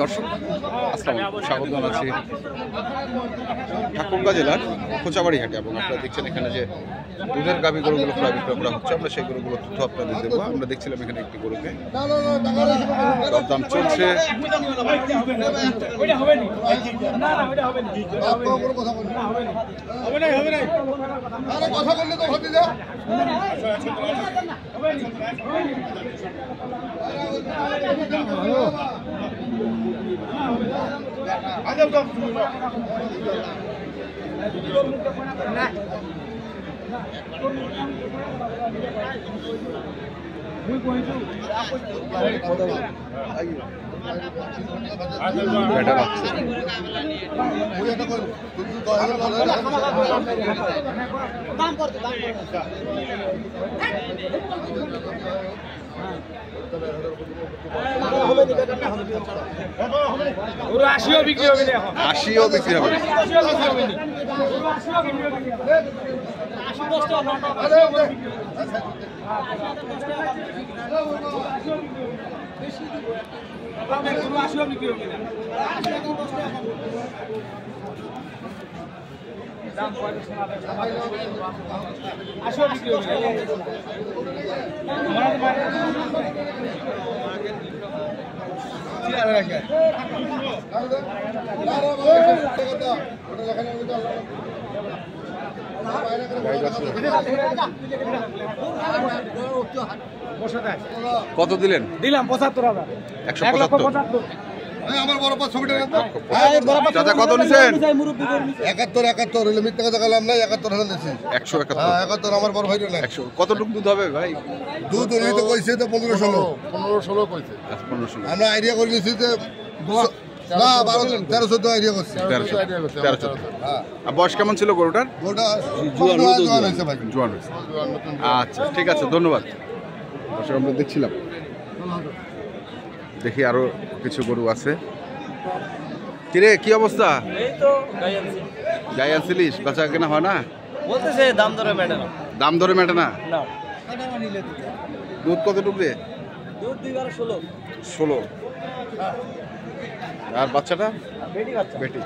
দর্শক আসসালামু স্বাগত জানাচ্ছি ঠাকুরগাঁ জেলার খোঁচাবাড়ি হাটে এবং আপনারা দেখছেন এখানে যে দুধের গাভী গরুগুলো প্রায় বিক্রয় করা হচ্ছে। আমরা সেই গরুগুলোর তথ্য আপনাদের দেবো। আমরা দেখছিলাম এখানে একটি গরুকে দাম চলছে। আশিও বিক্রি হবে কত দিলেন? দিলাম 75,000। 175। আমার বড় পাঁচ ছবিটা চাচা কত নিছেন? 71 হইলে মিথ্যা কথা গেলাম না। 71 নিয়েছি। 171 আমার বড় ভাই না। 100 কতটুকু দুধ হবে ভাই? দুধ হইলে তো কইছে তো 15-16 কইছে। 15-16 আমরা আইডিয়া করে নিয়েছি যে না 12-13-14 আইডিয়া করছি। 13-14 হ্যাঁ। আর বয়স কেমন ছিল গরুটার? গোটা জোয়ান হয়েছে ভাই। জোয়ান হয়েছে। আচ্ছা ঠিক আছে, ধন্যবাদ। দর্শক আমরা দেখছিলাম, দেখি আরো কিছু গরু আছে। কিরে কি অবস্থা? এই তো গাই আনছিলিস, বেচা কেনা হয় না? বলতেছে দাম ধরে মেটে না। দাম ধরে মেটে না? না। দুধ কতটুকু রে? দুধ 2-16। 16। আর বাচ্চাটা? বেটি বাচ্চা। বেটি।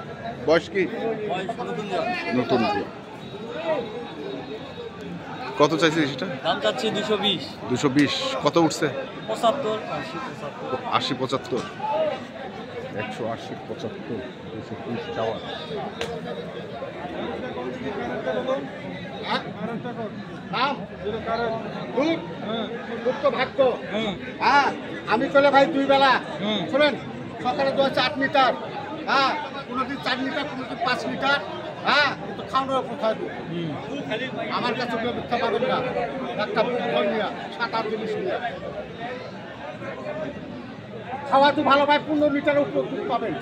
বয়স কি? বয়স নতুন। কত চাইছিস সেটা? দাম চাচ্ছি 220। 220। কত উঠছে? 75, 80, 80-75। 75। 180-75 220 চাওয়া। আমি চলে ভাই 2 বেলা শুনেন, সকালে 4 লিটার, হ্যাঁ কোনোদিন 4 লিটার, কোনোদিন 5 লিটার, হ্যাঁ কিন্তু খাওয়ানোর উপর খাওয়াবো। আমার কাছে মিথ্যা পাবেন না। একটা ফল নিয়ে 7-8 জিনিস নিয়ে খাওয়া তো ভালো ভাই, 15 লিটারের উপর দুধ পাবেন।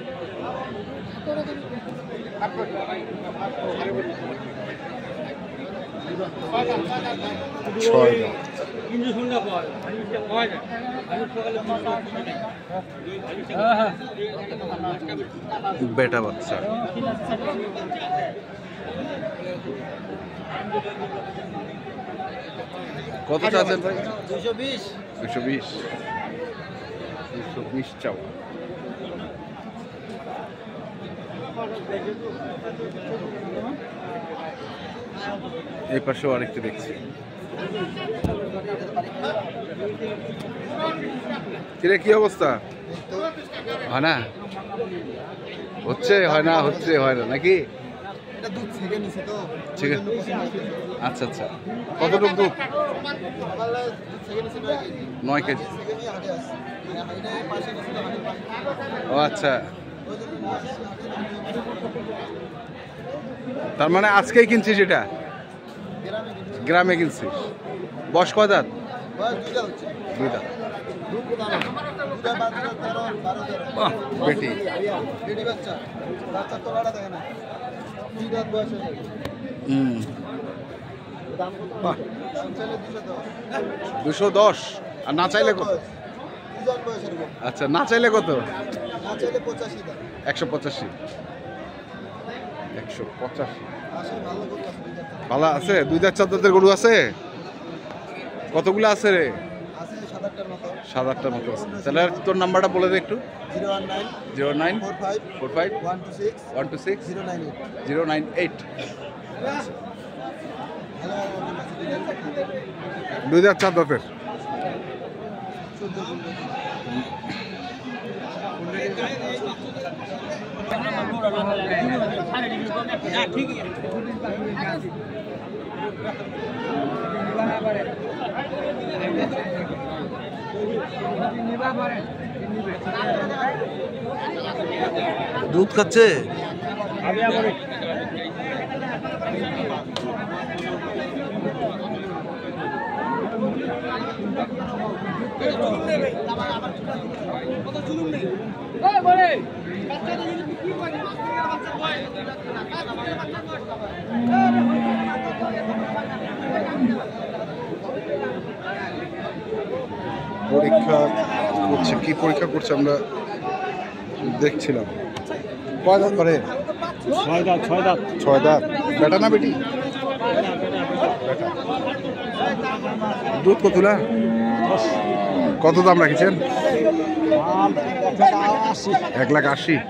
বেটা বাচ্চা। কত চাচ্ছেন ভাই? 220। 220 চাওয়া। এই পাশেও আরেকটি দেখছি। কিরে কি অবস্থা? হয় না? হচ্ছে হয় না, হচ্ছে হয় না নাকি? আচ্ছা আচ্ছা, কতটুকু দুধ? 9 কেজি। ও আচ্ছা, তার মানে আজকেই কিনছিস এটা? গ্রামে কিনছিস। বয়স কয় দাঁত? 2 দাঁত। বেটি। হুম, 210। আর না চাইলে কত? আচ্ছা, না চাইলে কত? 185। 185 ভালো আছে। 2 দাঁত 4 দাঁতের গরু আছে। কতগুলো আছে রে? আছে 7-8টার মতো। 7-8টার মতো আছে। তাহলে আর তোর নাম্বারটা বলে দে একটু। 019 09 45 45 126 126 098। 098। দুই হাজার চার দাঁতের। দুধ খাচ্ছে। পরীক্ষা করছে, কি পরীক্ষা করছে আমরা দেখছিলাম। কয় দাঁত করে? 6 দাঁত 6 দাঁত। 6 দাঁত। বেটা না বেটি? দুধ কতলা? কত দাম রাখছেন? 1,80,000।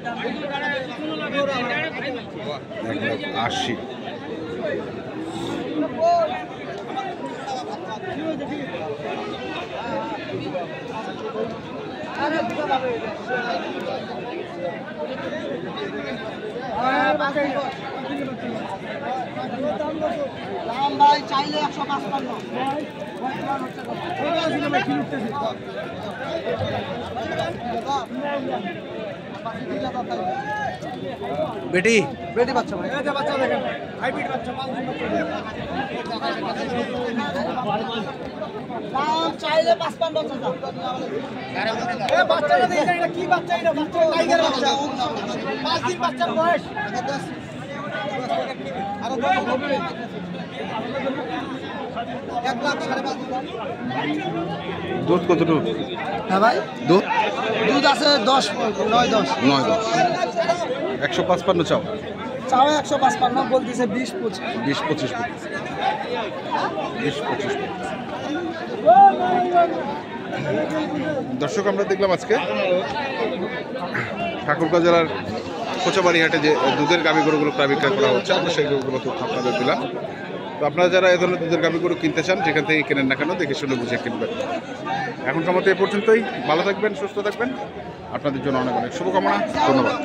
1,80,000। দাম ভাই চাইলে 155। বেটি বেটি বাচ্চা ভাই, এই যে বাচ্চা দেখেন, হাইব্রিড বাচ্চা, 5 দিন বাচ্চা। দাম চাইলে 55,000। এ বাচ্চাটা দেখেন, এটা কি বাচ্চা? এটা বাচ্চা টাইগার বাচ্চা, 5 দিন বাচ্চার বয়স। আরো 10 হবে। 1,05,000। দুধ কতটুকু? হ্যাঁ ভাই, দুধ দুধ আছে 10, 9-10। 9-10। 155 চাও? চাও 155, বলতেছে 20-25। 20-25। 20-25। দর্শক, আমরা দেখলাম আজকে ঠাকুরগাঁও জেলার কোচাবাড়ি হাটে যে দুধের গাভী গরুগুলো প্রায় বিক্রয় করা হচ্ছে, আমরা সেই গরুগুলো তো আপনাদের দিলাম। তো আপনারা যারা এই ধরনের দুধের গাভী গরু কিনতে চান, যেখান থেকে কেনেন না কেন, দেখে শুনে বুঝে কিনবেন। এখনকার মতো এ পর্যন্তই। ভালো থাকবেন, সুস্থ থাকবেন। আপনাদের জন্য অনেক অনেক শুভকামনা। ধন্যবাদ।